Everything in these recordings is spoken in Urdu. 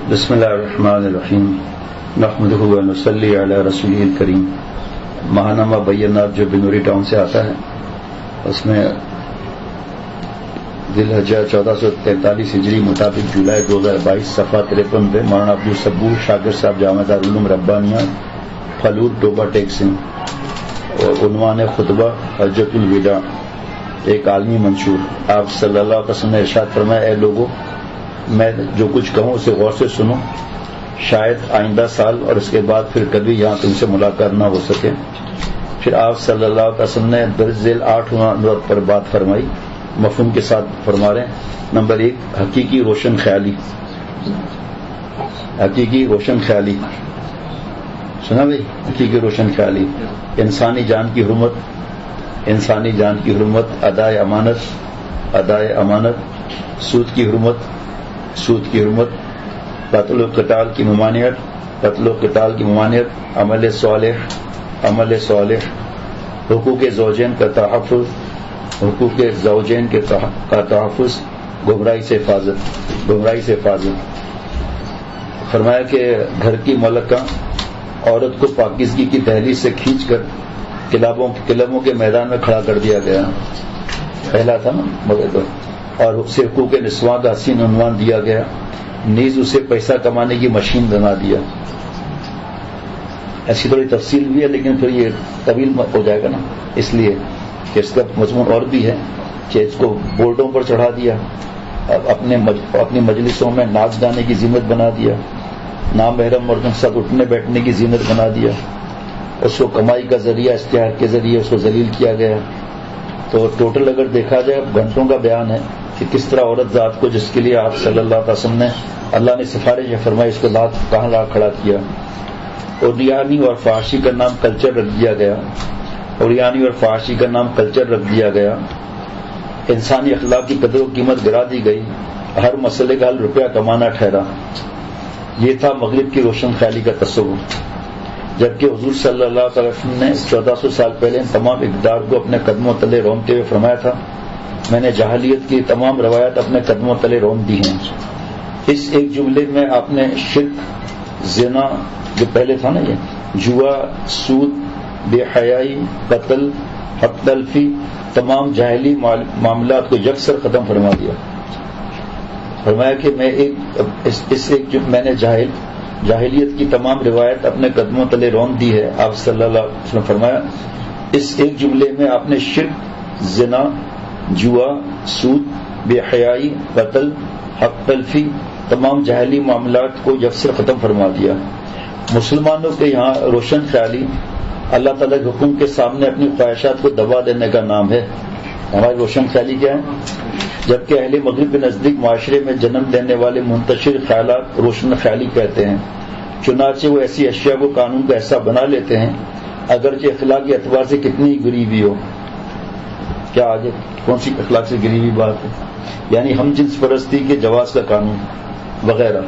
بسم اللہ الرحمن الرحیم نحمدہ و نصلی علی رسولہ الکریم. ماہنامہ بینات جو بنوری ٹاؤن سے آتا ہے اس میں ذی الحجہ 1443 ہجری مطابق جولائی 2022 صفحہ 53 پہ مولانا عبدالصبور شاگرد صاحب جامع دارالعلوم ربانیہ پھلور ٹوبہ ٹیک سنگھ اور عنوان خطبہ حجۃ الوداع ایک عالمی منشور. آپ صلی اللہ علیہ وسلم نے ارشاد فرمایا اے لوگوں میں جو کچھ کہوں اسے غور سے سنو, شاید آئندہ سال اور اس کے بعد پھر کبھی یہاں تم سے ملاقات نہ ہو سکے. پھر آپ صلی اللہ علیہ وسلم نے درج ذیل 8 عنوان پر بات فرمائی, مفہوم کے ساتھ فرما رہے ہیں. نمبر 1 حقیقی روشن خیالی. حقیقی روشن خیالی سنا بھائی. حقیقی روشن خیالی انسانی جان کی حرمت, انسانی جان کی حرمت, ادائے امانت, ادائے امانت, سود کی حرمت, سود کی حرمت, قتل و قتال کی ممانعت, قتل و قتال کی ممانعت, عمل صالح, عمل صالح, حقوق زوجین کا تحفظ, حقوق زوجین کا تحفظ, گمراہی سے حفاظت, گمراہی سے حفاظت. فرمایا کہ گھر کی ملکہ عورت کو پاکیزگی کی دہلیز سے کھینچ کر کلبوں کے میدان میں کھڑا کر دیا گیا. پہلا تھا نا مگر, اور اسے حقوق نسواں کا حسین عنوان دیا گیا, نیز اسے پیسہ کمانے کی مشین بنا دیا. ایسی تھوڑی تفصیل بھی ہے لیکن پھر یہ طویل ہو جائے گا نا, اس لیے کہ اس کا مضمون اور بھی ہے کہ اس کو بورڈوں پر چڑھا دیا, اپنی مجلسوں میں ناچ گانے کی زینت بنا دیا, نامحرم مردوں کے ساتھ اٹھنے بیٹھنے کی زینت بنا دیا, اس کو کمائی کا ذریعہ اشتہار کے ذریعے اس کو ذلیل کیا گیا. تو ٹوٹل اگر دیکھا جائے گھنٹوں کا بیان ہے کہ کس طرح عورت ذات کو جس کے لیے آپ صلی اللہ علیہ وسلم نے اللہ نے سفارش فرمائی اس کو کہاں لا کھڑا کیا. اور ریانی اور فحاشی کا نام کلچر رکھ دیا گیا, اور ریانی اور فحاشی کا نام کلچر رکھ دیا گیا. انسانی اخلاق کی قدر و قیمت گرا دی گئی, ہر مسئلے کا حل روپیہ کمانا ٹھہرا. یہ تھا مغرب کی روشن خیالی کا تصور. جبکہ حضور صلی اللہ علیہ وسلم نے 1400 سال پہلے ان تمام اقدار کو اپنے قدموں تلے رونتے ہوئے فرمایا تھا میں نے جاہلیت کی تمام روایات اپنے قدموں تلے رون دی ہیں. اس ایک جملے میں آپ نے شرک, زنا جو پہلے تھا نا, یہ جوا, سود, بے حیائی, قتل, حق تلفی, تمام جاہلی معاملات کو یکسر ختم فرما دیا. فرمایا کہ میں نے جاہلیت کی تمام روایت اپنے قدموں تلے رون دی ہے. آپ صلی اللہ علیہ وسلم نے فرمایا اس ایک جملے میں آپ نے شرک, زنا, جوا, سود, بے حیائی, قتل, حق تلفی, تمام جاہلی معاملات کو یکسر ختم فرما دیا. مسلمانوں کے یہاں روشن خیالی اللہ تعالیٰ کے حکم کے سامنے اپنی خواہشات کو دبا دینے کا نام ہے. ہماری روشن خیالی کیا ہے؟ جبکہ اہل مغرب کے نزدیک معاشرے میں جنم دینے والے منتشر خیالات روشن خیالی کہتے ہیں. چنانچہ وہ ایسی اشیاء کو قانون کا حصہ بنا لیتے ہیں اگرچہ اخلاقی اعتبار سے کتنی ہی گری ہوئی ہو. کیا آگے کون سی اخلاق سے گری ہوئی بات ہے؟ یعنی ہم جنس پرستی کے جواز کا قانون وغیرہ.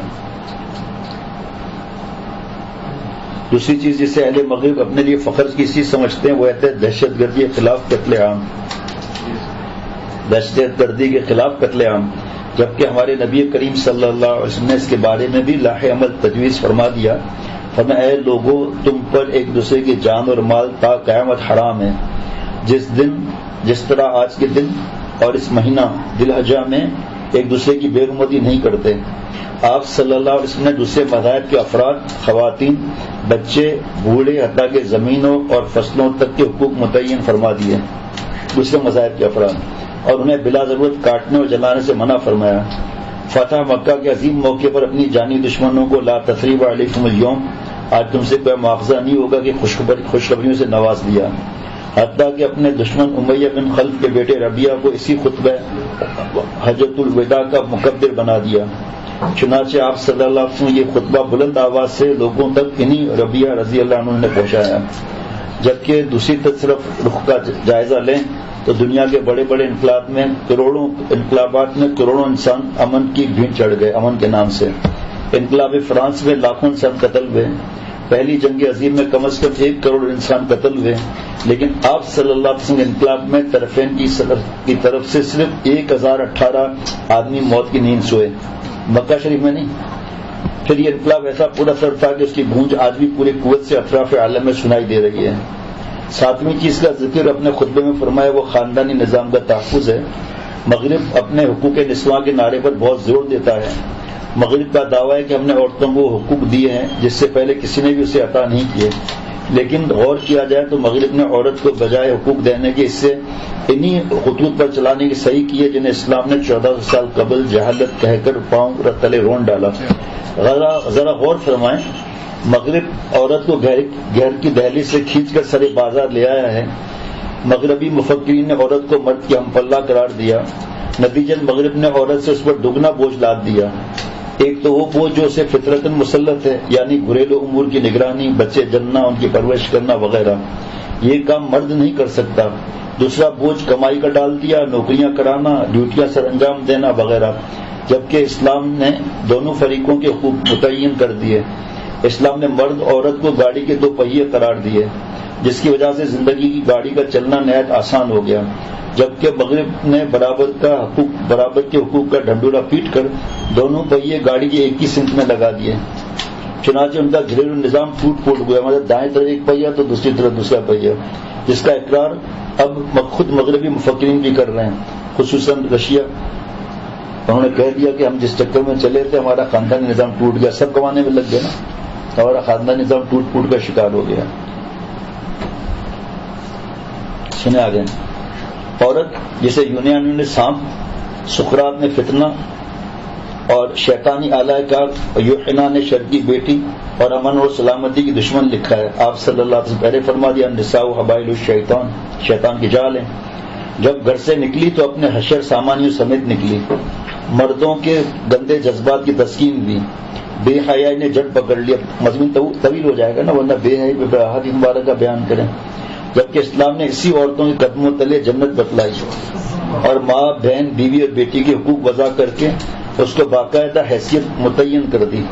دوسری چیز جسے اہل مغرب اپنے لیے فخر کی چیز سمجھتے ہیں وہ ہے دہشت گردی کے خلاف قتل عام, دہشت گردی کے خلاف قتل عام. جبکہ ہمارے نبی کریم صلی اللہ علیہ وسلم نے اس کے بارے میں بھی لاہ عمل تجویز فرما دیا. فرمایا اے لوگوں تم پر ایک دوسرے کی جان اور مال تا قیامت حرام ہے. جس طرح آج کے دن اور اس مہینہ ذی الحجہ میں ایک دوسرے کی بے حرمتی نہیں کرتے. آپ صلی اللہ علیہ وسلم نے دوسرے مذاہب کے افراد, خواتین, بچے, بوڑھے, حتیٰ کہ زمینوں اور فصلوں تک کے حقوق متعین فرما دیے دوسرے مذاہب کے افراد, اور انہیں بلا ضرورت کاٹنے اور جلانے سے منع فرمایا. فتح مکہ کے عظیم موقع پر اپنی جانی دشمنوں کو لا تثریب علیکم اليوم, آج تم سے کوئی مواخذہ نہیں ہوگا کہ خوشخبریوں سے نواز دیا. حتیٰ کہ اپنے دشمن امیہ بن خلف کے بیٹے ربیعہ کو اسی خطبہ حجۃ الوداع کا مکبر بنا دیا. چنانچہ آپ صلی اللہ علیہ وسلم یہ خطبہ بلند آواز سے لوگوں تک انہی ربیعہ رضی اللہ عنہ نے پہنچایا. جبکہ دوسری طرف رخ کا جائزہ لیں تو دنیا کے بڑے بڑے انقلابات میں کروڑوں انسان امن کی بھیڑ چڑھ گئے. امن کے نام سے انقلاب فرانس میں لاکھوں انسان قتل ہوئے, پہلی جنگ عظیم میں کم از کم 1 کروڑ انسان قتل ہوئے. لیکن آپ صلی اللہ علیہ وسلم انقلاب میں طرفین کی طرف سے صرف 1018 آدمی موت کی نیند سوئے. مکہ شریف میں نہیں, پھر یہ انقلاب ایسا پورا اثر تھا کہ اس کی گونج آج بھی پوری قوت سے اطراف عالم میں سنائی دے رہی ہے۔ ساتویں چیز کا ذکر اپنے خطبے میں فرمایا وہ خاندانی نظام کا تحفظ ہے۔ مغرب اپنے حقوق نسواں کے نعرے پر بہت زور دیتا ہے۔ مغرب کا دعویٰ ہے کہ ہم نے عورتوں کو حقوق دیے ہیں جس سے پہلے کسی نے بھی اسے عطا نہیں کیے، لیکن غور کیا جائے تو مغرب نے عورت کو بجائے حقوق دینے کے اس سے انہی خطوط پر چلانے کی صحیح کی ہے جنہیں اسلام نے 1400 سال قبل جہالت کہہ کر پاؤں تلے رون ڈالا۔ ذرا غور فرمائیں، مغرب عورت کو گھر کی دہلیز سے کھینچ کر سر بازار لے آیا ہے۔ مغربی مفکرین نے عورت کو مرد کی ہم پلہ قرار دیا، نتیجن مغرب نے عورت سے اس پر دگنا بوجھ لاد دیا۔ ایک تو وہ بوجھ جو اسے فطرتاً مسلط ہے، یعنی گھریلو امور کی نگرانی، بچے جننا، ان کی پرورش کرنا وغیرہ، یہ کام مرد نہیں کر سکتا۔ دوسرا بوجھ کمائی کا ڈال دیا، نوکریاں کرانا، ڈیوٹیاں سر انجام دینا وغیرہ، جبکہ اسلام نے دونوں فریقوں کے حقوق متعین کر دیے۔ اسلام نے مرد عورت کو گاڑی کے 2 پہیے قرار دیے، جس کی وجہ سے زندگی کی گاڑی کا چلنا نہایت آسان ہو گیا، جبکہ مغرب نے برابر کے حقوق کا ڈھنڈورا پیٹ کر دونوں پہیے گاڑی کے ایک ہی سمت میں لگا دیے۔ چنانچہ ان کا گھریلو نظام ٹوٹ گیا، مطلب دائیں طرف ایک پہیہ تو دوسری طرف دوسرا پہیہ، جس کا اقرار اب خود مغربی مفکرین بھی کر رہے ہیں، خصوصاً رشیا۔ انہوں نے کہہ دیا کہ ہم جس چکر میں چلے تھے ہمارا خاندانی نظام ٹوٹ گیا، سب کمانے میں لگ گیا نا، ہمارا خاندانی نظام ٹوٹ کا شکار ہو گیا۔ سنے آگے، عورت جسے یونان نے سانپ، سقراط نے فتنہ اور شیطانی آلہ کار یوحنا نے شر کی بیٹی اور امن اور سلامتی کی دشمن لکھا ہے۔ آپ صلی اللہ علیہ وسلم پہلے فرما دیا النساء حبائل الشیطان، شیطان کی جال ہیں۔ جب گھر سے نکلی تو اپنے حشر سامانیوں سمیت نکلی، مردوں کے گندے جذبات کی تسکین دی، بے حیائی نے جڑ پکڑ لیا۔ مضمون طویل ہو جائے گا نا، ورنہ بے حیائی پہ احادیث مبارکہ بیان کریں۔ جبکہ اسلام نے اسی عورتوں کے قدموں تلے جنت بتلائی اور ماں، بہن، بیوی اور بیٹی کے حقوق وضع کر کے اس کو باقاعدہ حیثیت متعین کر دی۔